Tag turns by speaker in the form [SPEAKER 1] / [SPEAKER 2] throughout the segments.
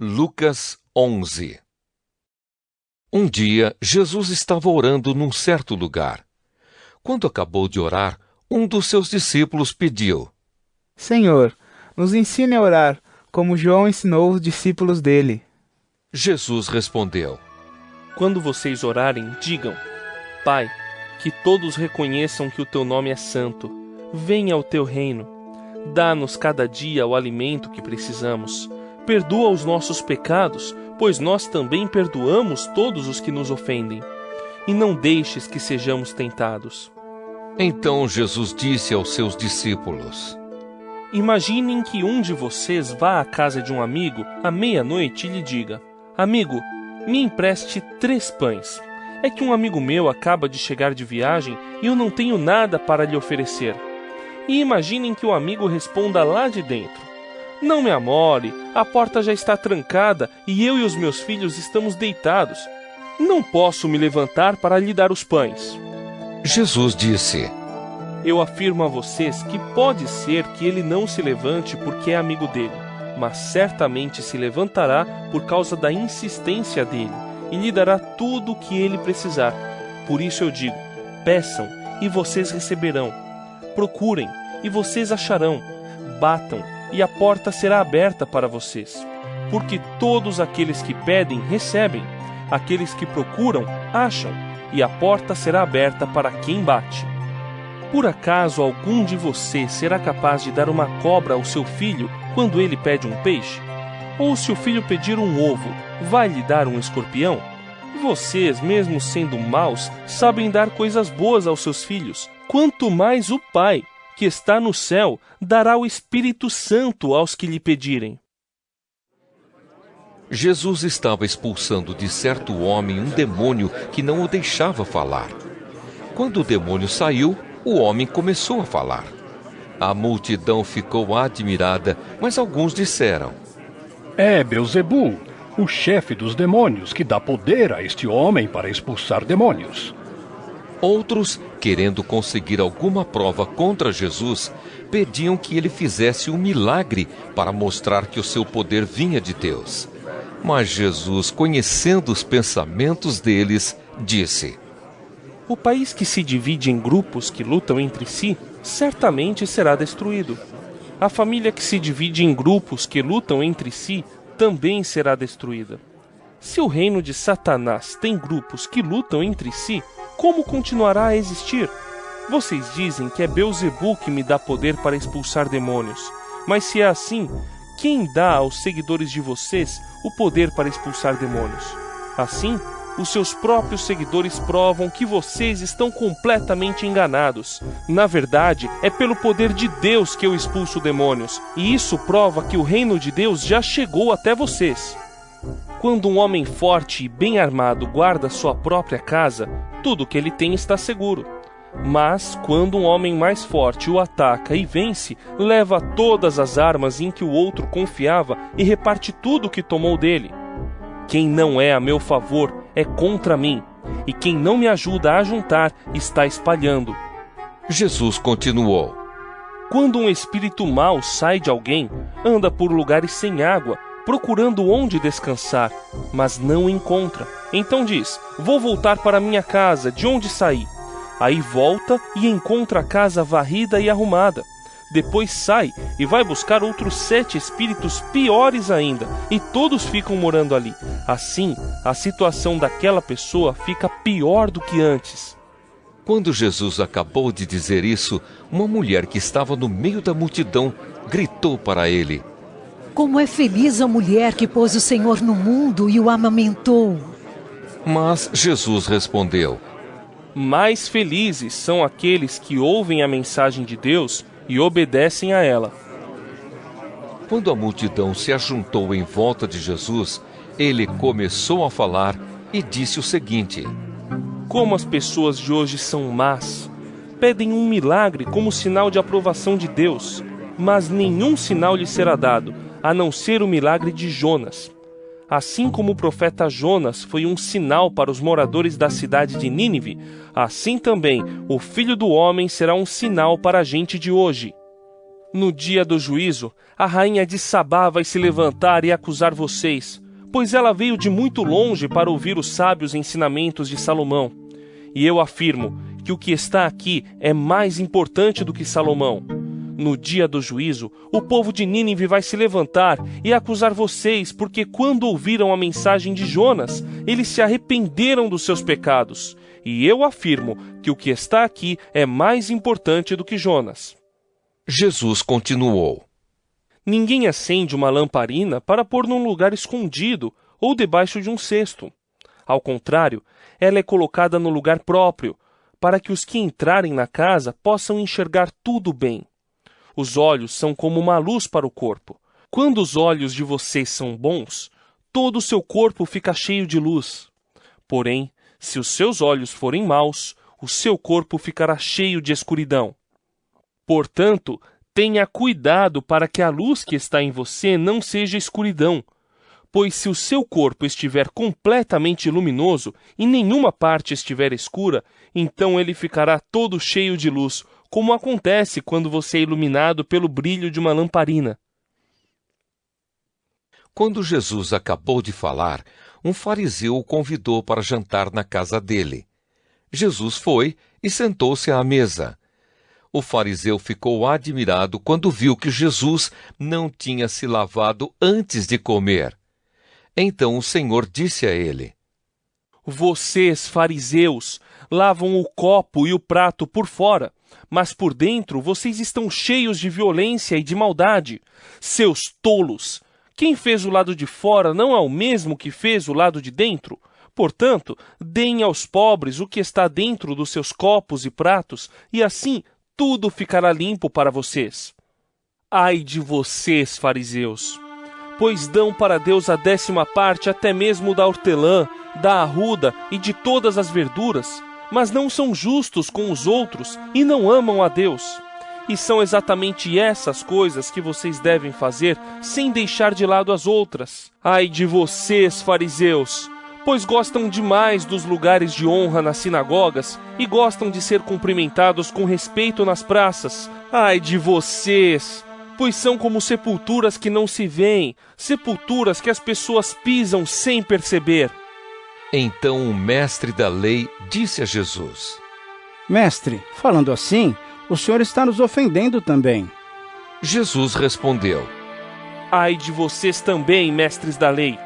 [SPEAKER 1] Lucas 11. Um dia, Jesus estava orando num certo lugar. Quando acabou de orar, um dos seus discípulos pediu:
[SPEAKER 2] Senhor, nos ensine a orar, como João ensinou os discípulos dele.
[SPEAKER 1] Jesus respondeu:
[SPEAKER 3] Quando vocês orarem, digam: Pai, que todos reconheçam que o teu nome é santo. Venha o teu reino. Dá-nos cada dia o alimento que precisamos. Perdoa os nossos pecados, pois nós também perdoamos todos os que nos ofendem. E não deixes que sejamos tentados.
[SPEAKER 1] Então Jesus disse aos seus discípulos:
[SPEAKER 3] Imaginem que um de vocês vá à casa de um amigo à meia-noite e lhe diga: Amigo, me empreste 3 pães. É que um amigo meu acaba de chegar de viagem e eu não tenho nada para lhe oferecer. E imaginem que o amigo responda lá de dentro: Não me amore, a porta já está trancada e eu e os meus filhos estamos deitados. Não posso me levantar para lhe dar os pães.
[SPEAKER 1] Jesus disse:
[SPEAKER 3] Eu afirmo a vocês que pode ser que ele não se levante porque é amigo dele, mas certamente se levantará por causa da insistência dele e lhe dará tudo o que ele precisar. Por isso eu digo: peçam e vocês receberão. Procurem e vocês acharão. Batam e a porta será aberta para vocês. Porque todos aqueles que pedem, recebem. Aqueles que procuram, acham. E a porta será aberta para quem bate. Por acaso algum de vocês será capaz de dar uma cobra ao seu filho quando ele pede um peixe? Ou se o filho pedir um ovo, vai lhe dar um escorpião? Vocês, mesmo sendo maus, sabem dar coisas boas aos seus filhos. Quanto mais o Pai, que está no céu, dará o Espírito Santo aos que lhe pedirem.
[SPEAKER 1] Jesus estava expulsando de certo homem um demônio que não o deixava falar. Quando o demônio saiu, o homem começou a falar. A multidão ficou admirada, mas alguns disseram:
[SPEAKER 4] É Beelzebul, o chefe dos demônios, que dá poder a este homem para expulsar demônios.
[SPEAKER 1] Outros, querendo conseguir alguma prova contra Jesus, pediam que ele fizesse um milagre para mostrar que o seu poder vinha de Deus. Mas Jesus, conhecendo os pensamentos deles, disse:
[SPEAKER 3] O país que se divide em grupos que lutam entre si, certamente será destruído. A família que se divide em grupos que lutam entre si, também será destruída. Se o reino de Satanás tem grupos que lutam entre si, como continuará a existir? Vocês dizem que é Beelzebul que me dá poder para expulsar demônios. Mas se é assim, quem dá aos seguidores de vocês o poder para expulsar demônios? Assim, os seus próprios seguidores provam que vocês estão completamente enganados. Na verdade, é pelo poder de Deus que eu expulso demônios, e isso prova que o reino de Deus já chegou até vocês. Quando um homem forte e bem armado guarda sua própria casa, tudo que ele tem está seguro. Mas, quando um homem mais forte o ataca e vence, leva todas as armas em que o outro confiava e reparte tudo o que tomou dele. Quem não é a meu favor é contra mim, e quem não me ajuda a juntar está espalhando.
[SPEAKER 1] Jesus continuou:
[SPEAKER 3] Quando um espírito mau sai de alguém, anda por lugares sem água, procurando onde descansar, mas não encontra. Então diz: Vou voltar para minha casa, de onde saí. Aí volta e encontra a casa varrida e arrumada. Depois sai e vai buscar outros 7 espíritos piores ainda, e todos ficam morando ali. Assim, a situação daquela pessoa fica pior do que antes.
[SPEAKER 1] Quando Jesus acabou de dizer isso, uma mulher que estava no meio da multidão gritou para ele:
[SPEAKER 5] Como é feliz a mulher que pôs o Senhor no mundo e o amamentou.
[SPEAKER 1] Mas Jesus respondeu:
[SPEAKER 3] Mais felizes são aqueles que ouvem a mensagem de Deus e obedecem a ela.
[SPEAKER 1] Quando a multidão se ajuntou em volta de Jesus, ele começou a falar e disse o seguinte:
[SPEAKER 3] Como as pessoas de hoje são más. Pedem um milagre como sinal de aprovação de Deus, mas nenhum sinal lhes será dado, a não ser o milagre de Jonas. Assim como o profeta Jonas foi um sinal para os moradores da cidade de Nínive, assim também o Filho do Homem será um sinal para a gente de hoje. No dia do juízo, a rainha de Sabá vai se levantar e acusar vocês, pois ela veio de muito longe para ouvir os sábios ensinamentos de Salomão. E eu afirmo que o que está aqui é mais importante do que Salomão. No dia do juízo, o povo de Nínive vai se levantar e acusar vocês, porque quando ouviram a mensagem de Jonas, eles se arrependeram dos seus pecados. E eu afirmo que o que está aqui é mais importante do que Jonas.
[SPEAKER 1] Jesus continuou:
[SPEAKER 3] Ninguém acende uma lamparina para pôr num lugar escondido ou debaixo de um cesto. Ao contrário, ela é colocada no lugar próprio, para que os que entrarem na casa possam enxergar tudo bem. Os olhos são como uma luz para o corpo. Quando os olhos de vocês são bons, todo o seu corpo fica cheio de luz. Porém, se os seus olhos forem maus, o seu corpo ficará cheio de escuridão. Portanto, tenha cuidado para que a luz que está em você não seja escuridão. Pois se o seu corpo estiver completamente luminoso e nenhuma parte estiver escura, então ele ficará todo cheio de luz, como acontece quando você é iluminado pelo brilho de uma lamparina.
[SPEAKER 1] Quando Jesus acabou de falar, um fariseu o convidou para jantar na casa dele. Jesus foi e sentou-se à mesa. O fariseu ficou admirado quando viu que Jesus não tinha se lavado antes de comer. Então o Senhor disse a ele:
[SPEAKER 3] Vocês, fariseus, lavam o copo e o prato por fora, mas por dentro vocês estão cheios de violência e de maldade. Seus tolos! Quem fez o lado de fora não é o mesmo que fez o lado de dentro? Portanto, deem aos pobres o que está dentro dos seus copos e pratos, e assim tudo ficará limpo para vocês. Ai de vocês, fariseus! Pois dão para Deus a 10ª parte até mesmo da hortelã, da arruda e de todas as verduras, mas não são justos com os outros e não amam a Deus. E são exatamente essas coisas que vocês devem fazer sem deixar de lado as outras. Ai de vocês, fariseus! Pois gostam demais dos lugares de honra nas sinagogas e gostam de ser cumprimentados com respeito nas praças. Ai de vocês! Pois são como sepulturas que não se veem, sepulturas que as pessoas pisam sem perceber.
[SPEAKER 1] Então o mestre da lei disse a Jesus:
[SPEAKER 6] Mestre, falando assim, o senhor está nos ofendendo também.
[SPEAKER 1] Jesus respondeu:
[SPEAKER 3] Ai de vocês também, mestres da lei!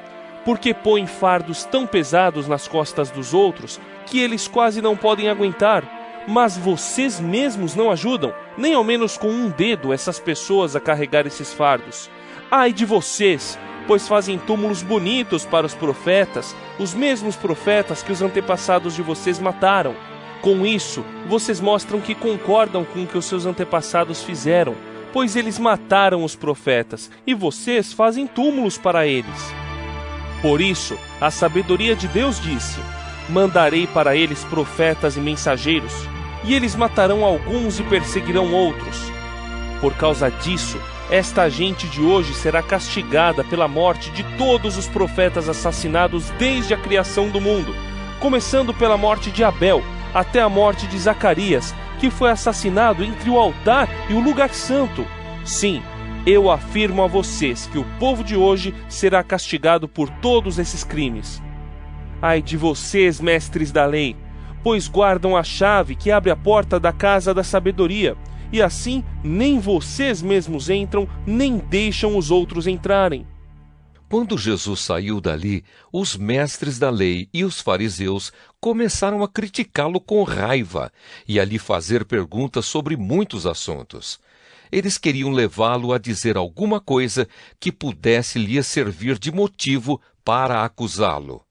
[SPEAKER 3] Porque põem fardos tão pesados nas costas dos outros que eles quase não podem aguentar, mas vocês mesmos não ajudam, nem ao menos com um dedo, essas pessoas a carregar esses fardos. Ai de vocês, pois fazem túmulos bonitos para os profetas, os mesmos profetas que os antepassados de vocês mataram. Com isso, vocês mostram que concordam com o que os seus antepassados fizeram, pois eles mataram os profetas, e vocês fazem túmulos para eles. Por isso, a sabedoria de Deus disse: Mandarei para eles profetas e mensageiros, e eles matarão alguns e perseguirão outros. Por causa disso, esta gente de hoje será castigada pela morte de todos os profetas assassinados desde a criação do mundo, começando pela morte de Abel até a morte de Zacarias, que foi assassinado entre o altar e o lugar santo. Sim, eu afirmo a vocês que o povo de hoje será castigado por todos esses crimes. Ai de vocês, mestres da lei, pois guardam a chave que abre a porta da casa da sabedoria, e assim nem vocês mesmos entram, nem deixam os outros entrarem.
[SPEAKER 1] Quando Jesus saiu dali, os mestres da lei e os fariseus começaram a criticá-lo com raiva e a lhe fazer perguntas sobre muitos assuntos. Eles queriam levá-lo a dizer alguma coisa que pudesse lhe servir de motivo para acusá-lo.